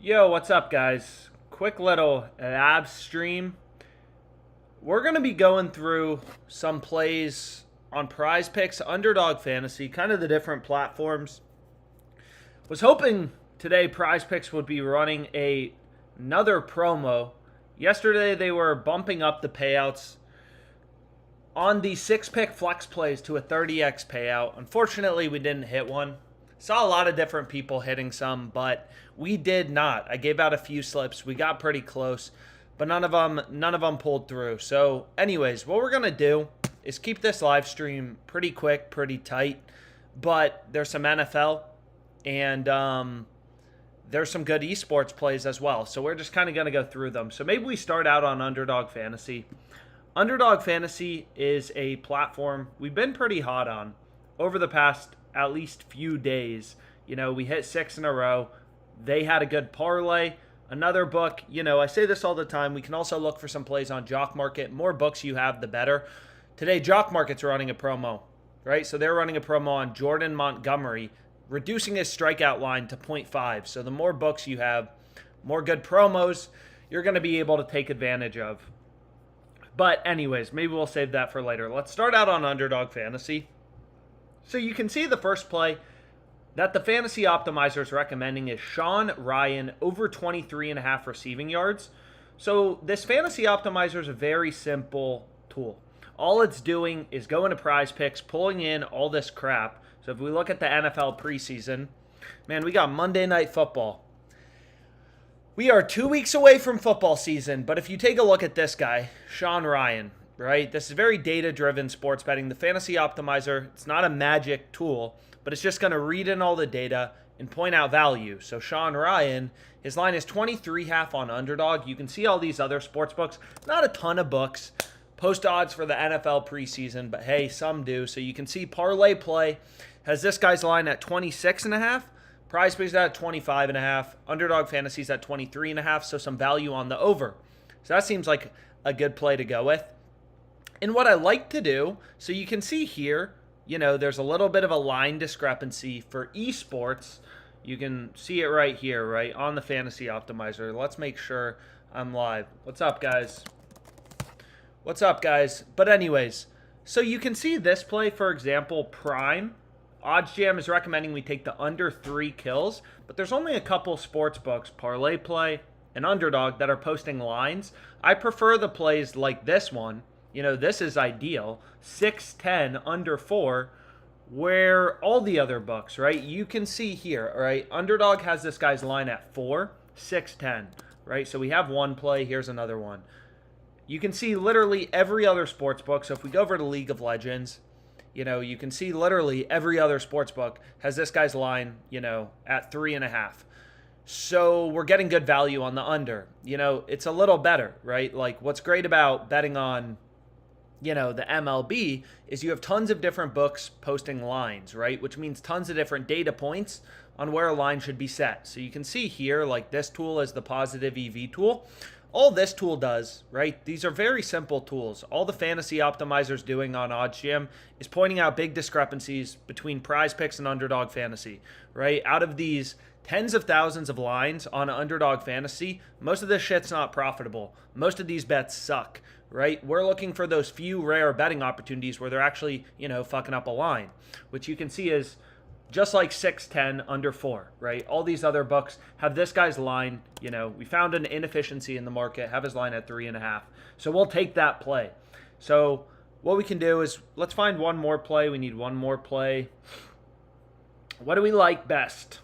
Yo, what's up, guys? Quick little ab stream. We're going to be going through some plays on PrizePicks, Underdog Fantasy, kind of the different platforms. Was hoping today PrizePicks would be running another promo. Yesterday they were bumping up the payouts on the 6-pick flex plays to a 30x payout. Unfortunately, we didn't hit one. Saw a lot of different people hitting some, but we did not. I gave out a few slips. We got pretty close, but none of them pulled through. So anyways, what we're going to do is keep this live stream pretty quick, pretty tight, but there's some NFL and there's some good esports plays as well. So we're just kind of going to go through them. So maybe we start out on Underdog Fantasy. Underdog Fantasy is a platform we've been pretty hot on over the past at least few days. You know, we hit 6 in a row. They had a good parlay. Another book, you know, I say this all the time. We can also look for some plays on JockMarket. More books you have, the better. Today, JockMarket's running a promo, right? So they're running a promo on Jordan Montgomery, reducing his strikeout line to 0.5. So the more books you have, more good promos you're going to be able to take advantage of. But anyways, maybe we'll save that for later. Let's start out on Underdog Fantasy. So you can see the first play that the fantasy optimizer is recommending is Sean Ryan over 23.5 receiving yards. So this fantasy optimizer is a very simple tool. All it's doing is going to PrizePicks, pulling in all this crap. So if we look at the NFL preseason, man, we got Monday Night Football. We are 2 weeks away from football season, but if you take a look at this guy, Sean Ryan, right? This is very data-driven sports betting. The fantasy optimizer, it's not a magic tool, but it's just going to read in all the data and point out value. So Sean Ryan, his line is 23.5 on Underdog. You can see all these other sports books. Not a ton of books post odds for the NFL preseason, but hey, some do. So you can see ParlayPlay has this guy's line at 26.5. PrizePicks at 25.5. Underdog Fantasy's at 23.5. So some value on the over. So that seems like a good play to go with. And what I like to do, so you can see here, you know, there's a little bit of a line discrepancy for esports. You can see it right here, right, on the fantasy optimizer. Let's make sure I'm live. What's up, guys? What's up, guys? But anyways, so you can see this play, for example, Prime. OddsJam is recommending we take the under 3 kills, but there's only a couple sports books, ParlayPlay and Underdog, that are posting lines. I prefer the plays like this one. You know, this is ideal. 6-10 under 4, where all the other books, right? You can see here, right? Underdog has this guy's line at 4, 6-10, right? So we have one play. Here's another one. You can see literally every other sports book. So if we go over to League of Legends, you know, you can see literally every other sports book has this guy's line, you know, at 3.5. So we're getting good value on the under. You know, it's a little better, right? Like, what's great about betting on, you know, the MLB is you have tons of different books posting lines, right? Which means tons of different data points on where a line should be set. So you can see here, like this tool is the positive EV tool. All this tool does, right? These are very simple tools. All the fantasy optimizers doing on OddsJam is pointing out big discrepancies between PrizePicks and Underdog Fantasy, right? Out of these tens of thousands of lines on Underdog Fantasy, most of this shit's not profitable. Most of these bets suck, right? We're looking for those few rare betting opportunities where they're actually, you know, fucking up a line, which you can see is just like 6-10 under 4, right? All these other books have this guy's line. You know, we found an inefficiency in the market, have his line at 3.5. So we'll take that play. So what we can do is let's find one more play. We need one more play. What do we like best?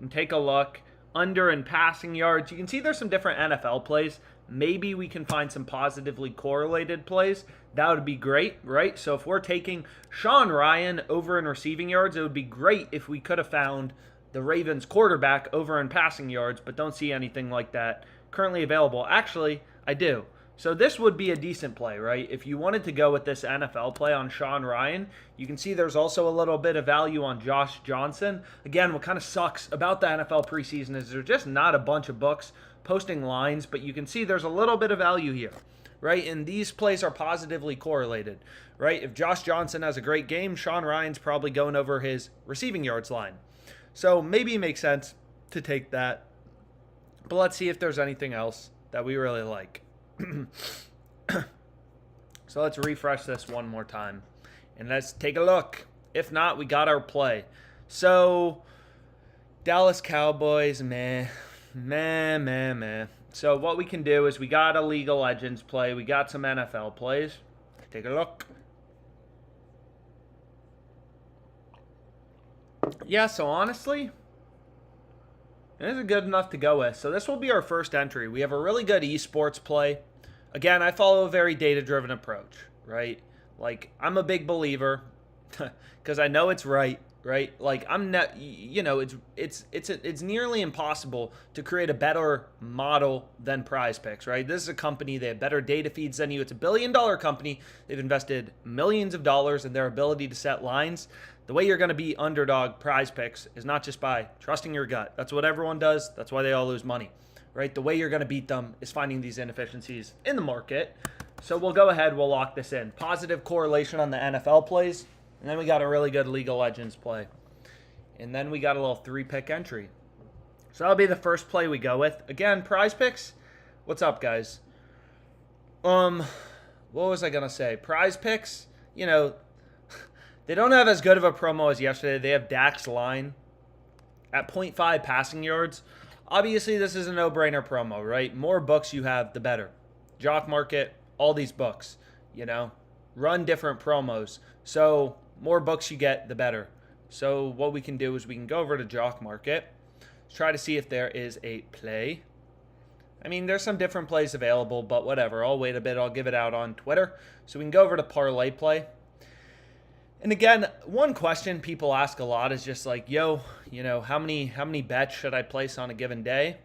And take a look. Under and passing yards. You can see there's some different NFL plays. Maybe we can find some positively correlated plays. That would be great, right? So if we're taking Sean Ryan over in receiving yards, it would be great if we could have found the Ravens quarterback over in passing yards, but don't see anything like that currently available. Actually, I do. So this would be a decent play, right? If you wanted to go with this NFL play on Sean Ryan, you can see there's also a little bit of value on Josh Johnson. Again, what kind of sucks about the NFL preseason is there's just not a bunch of books posting lines, but you can see there's a little bit of value here, right? And these plays are positively correlated, right? If Josh Johnson has a great game, Sean Ryan's probably going over his receiving yards line. So maybe it makes sense to take that. But let's see if there's anything else that we really like. So let's refresh this one more time. And let's take a look. If not, we got our play. So, Dallas Cowboys, meh. So what we can do is we got a League of Legends play. We got some NFL plays. Take a look. Yeah, so honestly, this is good enough to go with. So this will be our first entry. We have a really good esports play. Again, I follow a very data-driven approach, right? Like, I'm a big believer because I know it's right? Like, I'm not, you know, it's nearly impossible to create a better model than PrizePicks, right? This is a company, they have better data feeds than you. It's $1 billion company. They've invested millions of dollars in their ability to set lines. The way you're going to beat underdog PrizePicks is not just by trusting your gut. That's what everyone does. That's why they all lose money, right? The way you're going to beat them is finding these inefficiencies in the market. So we'll go ahead, we'll lock this in. Positive correlation on the NFL plays. And then we got a really good League of Legends play. And then we got a little 3-pick entry. So that'll be the first play we go with. Again, PrizePicks. What's up, guys? What was I going to say? PrizePicks, you know, they don't have as good of a promo as yesterday. They have Dak's line at 0.5 passing yards. Obviously, this is a no-brainer promo, right? More books you have, the better. Jock Market, all these books, you know, run different promos. So more books you get, the better. So what we can do is we can go over to Jock Market, try to see if there is a play. I mean, there's some different plays available, but whatever. I'll wait a bit. I'll give it out on Twitter. So we can go over to ParlayPlay. And again, one question people ask a lot is just like, yo, you know, how many bets should I place on a given day?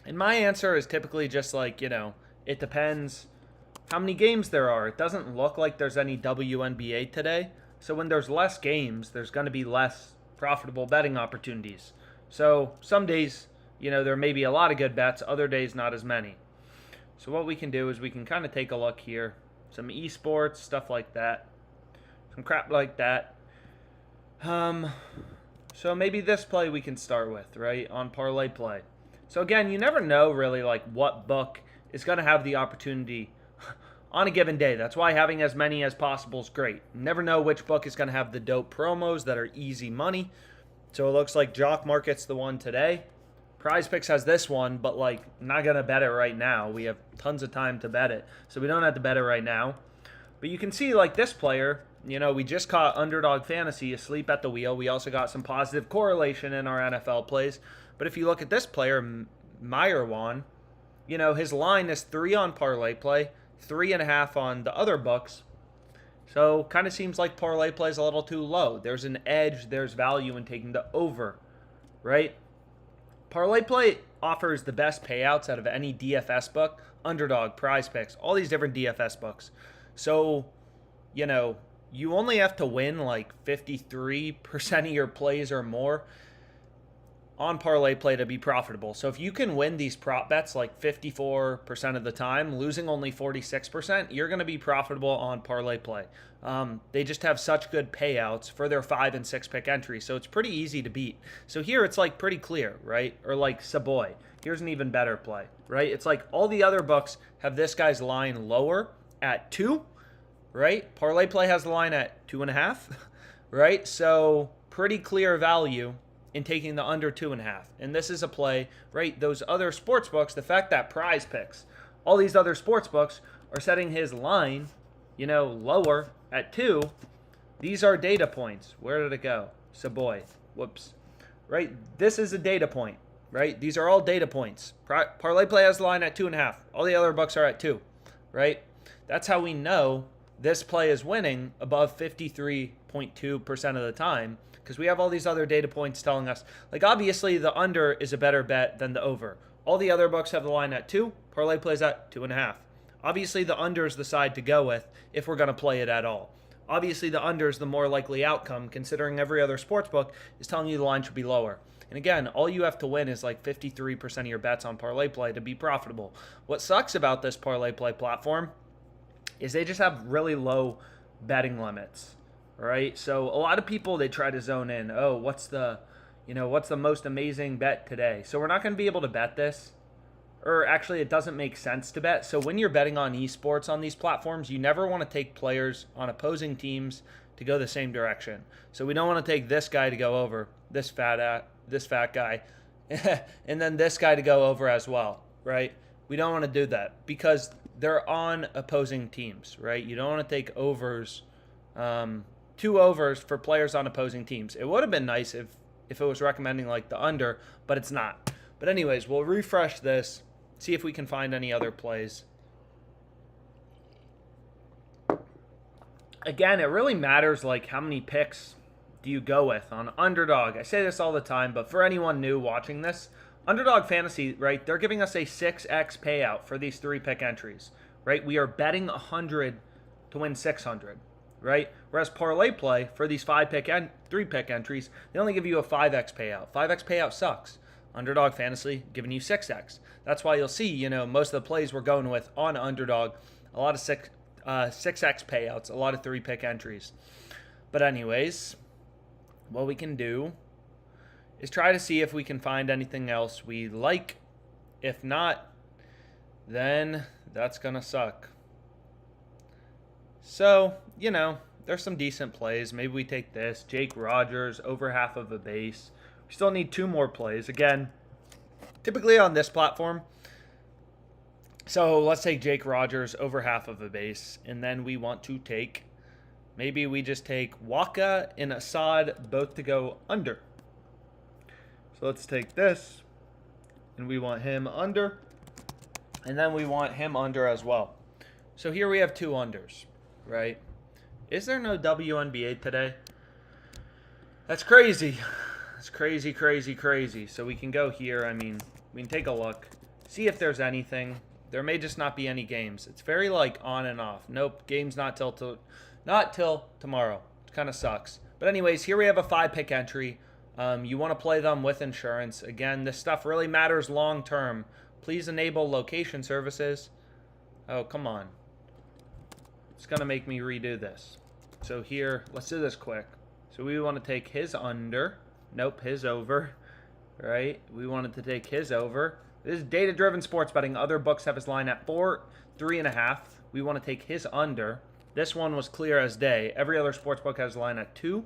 And my answer is typically just like, you know, it depends how many games there are. It doesn't look like there's any WNBA today. So when there's less games, there's going to be less profitable betting opportunities. So some days, you know, there may be a lot of good bets. Other days, not as many. So what we can do is we can kind of take a look here. Some esports, stuff like that. Some crap like that. So maybe this play we can start with, right, on ParlayPlay. So again, you never know really like what book is going to have the opportunity on a given day. That's why having as many as possible is great. You never know which book is going to have the dope promos that are easy money. So it looks like Jock Market's the one today. PrizePicks has this one, but like not going to bet it right now. We have tons of time to bet it, so we don't have to bet it right now. But you can see like this player, you know, we just caught Underdog Fantasy asleep at the wheel. We also got some positive correlation in our NFL plays. But if you look at this player, Meyerwan, you know, his line is 3 on ParlayPlay, 3.5 on the other books. So kind of seems like ParlayPlay is a little too low. There's an edge, there's value in taking the over, right? ParlayPlay offers the best payouts out of any DFS book, Underdog, PrizePicks, all these different DFS books. So, you know, you only have to win like 53% of your plays or more on ParlayPlay to be profitable. So if you can win these prop bets like 54% of the time, losing only 46%, you're going to be profitable on ParlayPlay. They just have such good payouts for their 5 and 6 pick entries, so it's pretty easy to beat. So here it's like pretty clear, right? Or like Saboy. Here's an even better play, right? It's like all the other books have this guy's line lower at 2, right? ParlayPlay has the line at 2.5, right? So pretty clear value in taking the under 2.5. And this is a play, right? Those other sports books, the fact that PrizePicks, all these other sports books are setting his line, you know, lower at 2. These are data points. Where did it go? Saboy. Whoops. Right? This is a data point, right? These are all data points. ParlayPlay has the line at 2.5. All the other books are at 2, right? That's how we know this play is winning above 53.2% of the time, because we have all these other data points telling us, like, obviously the under is a better bet than the over. All the other books have the line at 2. ParlayPlay's at 2.5. Obviously the under is the side to go with if we're going to play it at all. Obviously the under is the more likely outcome, considering every other sports book is telling you the line should be lower. And again, all you have to win is like 53% of your bets on ParlayPlay to be profitable. What sucks about this ParlayPlay platform is they just have really low betting limits. Right? So a lot of people, they try to zone in, oh, what's the what's the most amazing bet today? So we're not going to be able to bet this. Or actually, it doesn't make sense to bet. So when you're betting on esports on these platforms, you never want to take players on opposing teams to go the same direction. So we don't want to take this guy to go over, this fat guy, and then this guy to go over as well, right? We don't want to do that because they're on opposing teams, right? You don't want to take overs, 2 overs for players on opposing teams. It would have been nice if it was recommending like the under, but it's not. But anyways, we'll refresh this. See if we can find any other plays. Again, it really matters like how many picks do you go with on Underdog. I say this all the time, but for anyone new watching this, Underdog Fantasy, right, they're giving us a 6x payout for these 3-pick entries, right? We are betting 100 to win 600, right? Whereas ParlayPlay, for these 3-pick entries, they only give you a 5x payout. 5x payout sucks. Underdog Fantasy giving you 6x. That's why you'll see, most of the plays we're going with on Underdog, a lot of 6x payouts, a lot of 3-pick entries. But anyways, what we can do is try to see if we can find anything else we like. If not, then that's going to suck. So, there's some decent plays. Maybe we take this. Jake Rogers, over half of a base. We still need 2 more plays. Again, typically on this platform. So let's take Jake Rogers, over half of a base. And then we want to take, maybe we just take Waka and Assad both to go under. So let's take this. And we want him under. And then we want him under as well. So here we have 2 unders, right? Is there no WNBA today? That's crazy. It's crazy, crazy, crazy. So we can go here. We can take a look. See if there's anything. There may just not be any games. It's very on and off. Nope, game's not till tomorrow. It kind of sucks. But anyways, here we have a 5-pick entry. You want to play them with insurance. Again, this stuff really matters long term. Please enable location services. Oh, come on. It's going to make me redo this. So here, let's do this quick. So we want to take his under. Nope, his over, right? We wanted to take his over. This is data-driven sports betting. Other books have his line at 4, 3.5. We want to take his under. This one was clear as day. Every other sports book has his line at 2,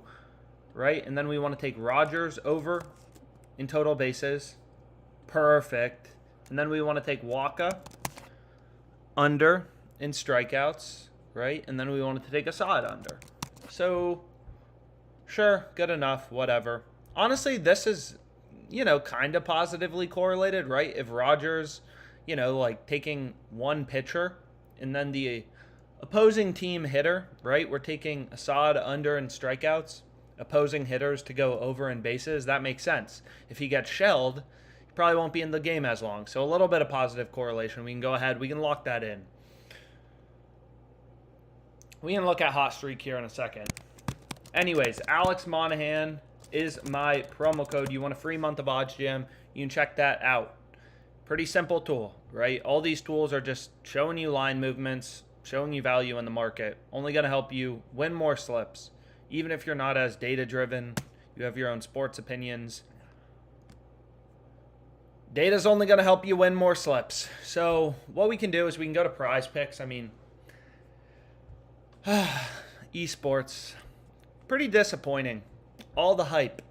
right? And then we want to take Rogers over in total bases. Perfect. And then we want to take Waka under in strikeouts, right? And then we wanted to take Assad under. So, sure, good enough, whatever. Honestly, this is, kind of positively correlated, right? If Rogers, taking one pitcher and then the opposing team hitter, right? We're taking Assad under in strikeouts, opposing hitters to go over in bases. That makes sense. If he gets shelled, he probably won't be in the game as long. So a little bit of positive correlation. We can go ahead. We can lock that in. We can look at Hot Streak here in a second. Anyways, Alex Monahan is my promo code. You want a free month of OddsJam, you can check that out. Pretty simple tool, right? All these tools are just showing you line movements, showing you value in the market. Only going to help you win more slips. Even if you're not as data-driven, you have your own sports opinions. Data's only going to help you win more slips. So what we can do is we can go to PrizePicks. Esports, pretty disappointing. All the hype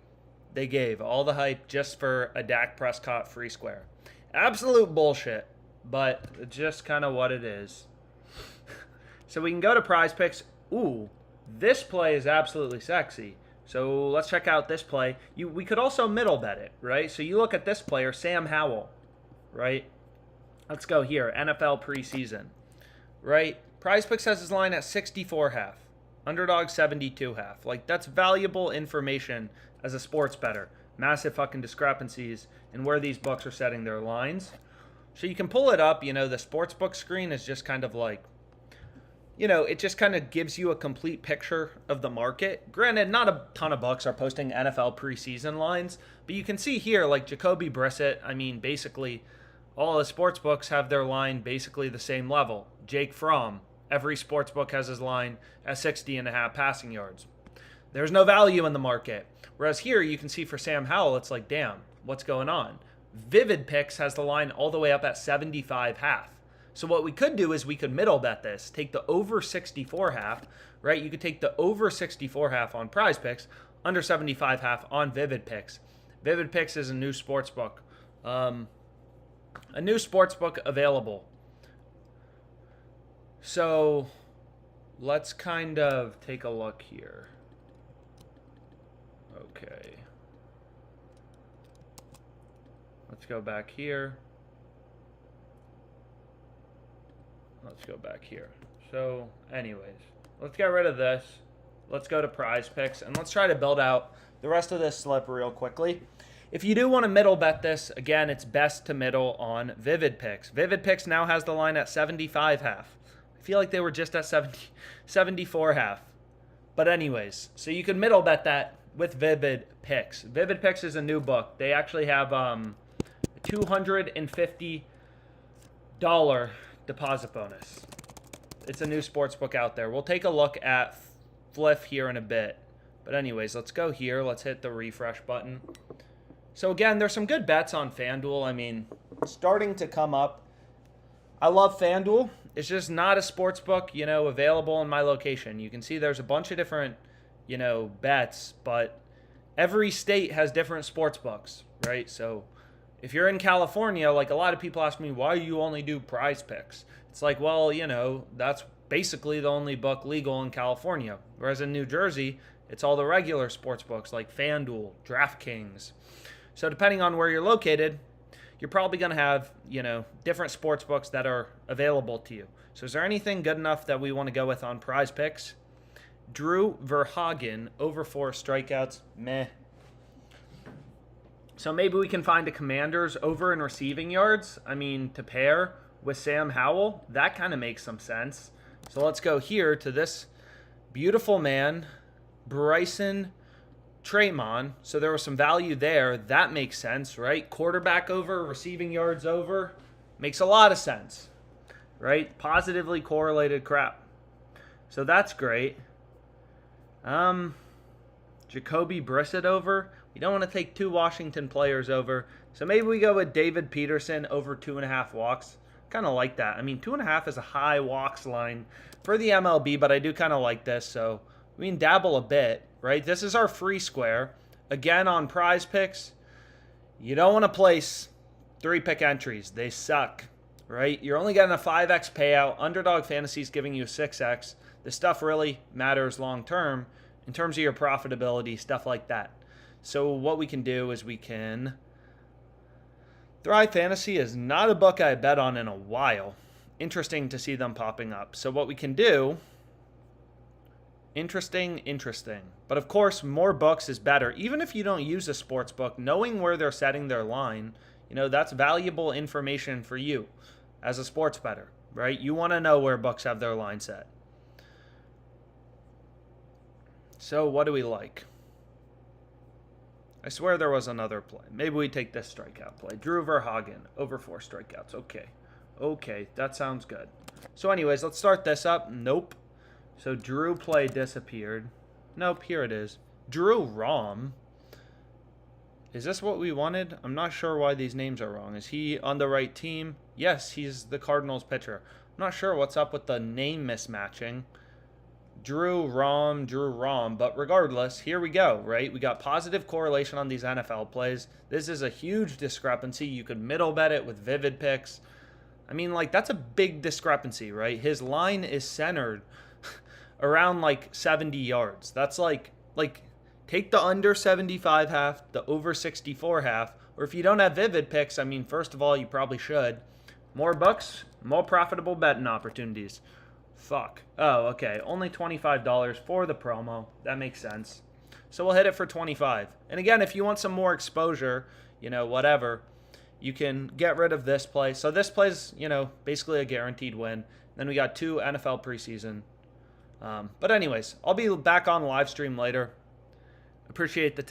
they gave, all the hype just for a Dak Prescott free square. Absolute bullshit, but just kind of what it is. So we can go to PrizePicks. Ooh, this play is absolutely sexy. So let's check out this play. We could also middle bet it, right? So you look at this player, Sam Howell, right? Let's go here, NFL preseason, right? PrizePicks has his line at 64.5. Underdog 72.5. That's valuable information as a sports bettor. Massive fucking discrepancies in where these books are setting their lines. So you can pull it up. The sports book screen is just kind of it just kind of gives you a complete picture of the market. Granted, not a ton of books are posting NFL preseason lines, but you can see here, Jacoby Brissett, basically all the sports books have their line basically the same level. Jake Fromm, every sports book has his line at 60.5 passing yards. There's no value in the market. Whereas here, you can see for Sam Howell, it's like, damn, what's going on? PrizePicks has the line all the way up at 75.5. So what we could do is we could middle bet this, take the over 64.5, right? You could take the over 64.5 on PrizePicks, under 75.5 on PrizePicks. PrizePicks is a new sports book. A new sports book available. So let's kind of take a look here. Okay. Let's go back here. Let's go back here. So anyways, let's get rid of this. Let's go to PrizePicks and let's try to build out the rest of this slip real quickly. If you do want to middle bet this, again, it's best to middle on PrizePicks. PrizePicks now has the line at 75.5. I feel like they were just at 74.5. But anyways, so you can middle bet that with PrizePicks. PrizePicks is a new book. They actually have a $250 deposit bonus. It's a new sports book out there. We'll take a look at Fliff here in a bit. But anyways, let's go here. Let's hit the refresh button. So again, there's some good bets on FanDuel. I mean, starting to come up. I love FanDuel. It's just not a sports book, you know, available in my location. You can see there's a bunch of different, you know, bets, but every state has different sports books, right? So if you're in California, like a lot of people ask me, why you only do PrizePicks? It's like, well, you know, that's basically the only book legal in California. Whereas in New Jersey, it's all the regular sports books like FanDuel, DraftKings. So depending on where you're located, you're probably going to have, you know, different sports books that are available to you. So is there anything good enough that we want to go with on PrizePicks? Drew Verhagen, over 4 strikeouts, meh. So maybe we can find a Commanders over in receiving yards. I mean, to pair with Sam Howell, that kind of makes some sense. So let's go here to this beautiful man, Bryson Tremont. So there was some value there. That makes sense, right? Quarterback over, receiving yards over. Makes a lot of sense, right? Positively correlated crap. So that's great. Jacoby Brissett over. We don't want to take 2 Washington players over. So maybe we go with David Peterson over 2.5 walks. Kind of like that. I mean, 2.5 is a high walks line for the MLB, but I do kind of like this. So we can dabble a bit, right? This is our free square. Again, on PrizePicks, you don't want to place 3-pick entries. They suck, right? You're only getting a 5x payout. Underdog Fantasy is giving you a 6x. This stuff really matters long term in terms of your profitability, stuff like that. So what we can do is we can... Thrive Fantasy is not a book I bet on in a while. Interesting to see them popping up. So what we can do... Interesting. But of course, more books is better. Even if you don't use a sports book, knowing where they're setting their line, you know, that's valuable information for you as a sports bettor, right? You want to know where books have their line set. So what do we like? I swear there was another play. Maybe we take this strikeout play. Drew Verhagen, over 4 strikeouts. Okay, that sounds good. So anyways, let's start this up. Nope. So Drew play disappeared. Nope, here it is. Drew Rom. Is this what we wanted? I'm not sure why these names are wrong. Is he on the right team? Yes, he's the Cardinals pitcher. I'm not sure what's up with the name mismatching. Drew Rom, but regardless, here we go, right? We got positive correlation on these NFL plays. This is a huge discrepancy. You could middle bet it with PrizePicks. I mean, like, that's a big discrepancy, right? His line is centered around, like, 70 yards. That's like take the under 75.5, the over 64.5, or if you don't have PrizePicks, I mean, first of all, you probably should. More bucks, more profitable betting opportunities. Fuck. Oh, okay. Only $25 for the promo. That makes sense. So we'll hit it for $25. And again, if you want some more exposure, you know, whatever, you can get rid of this play. So this play's, you know, basically a guaranteed win. Then we got 2 NFL preseason. But anyways, I'll be back on live stream later. Appreciate the time.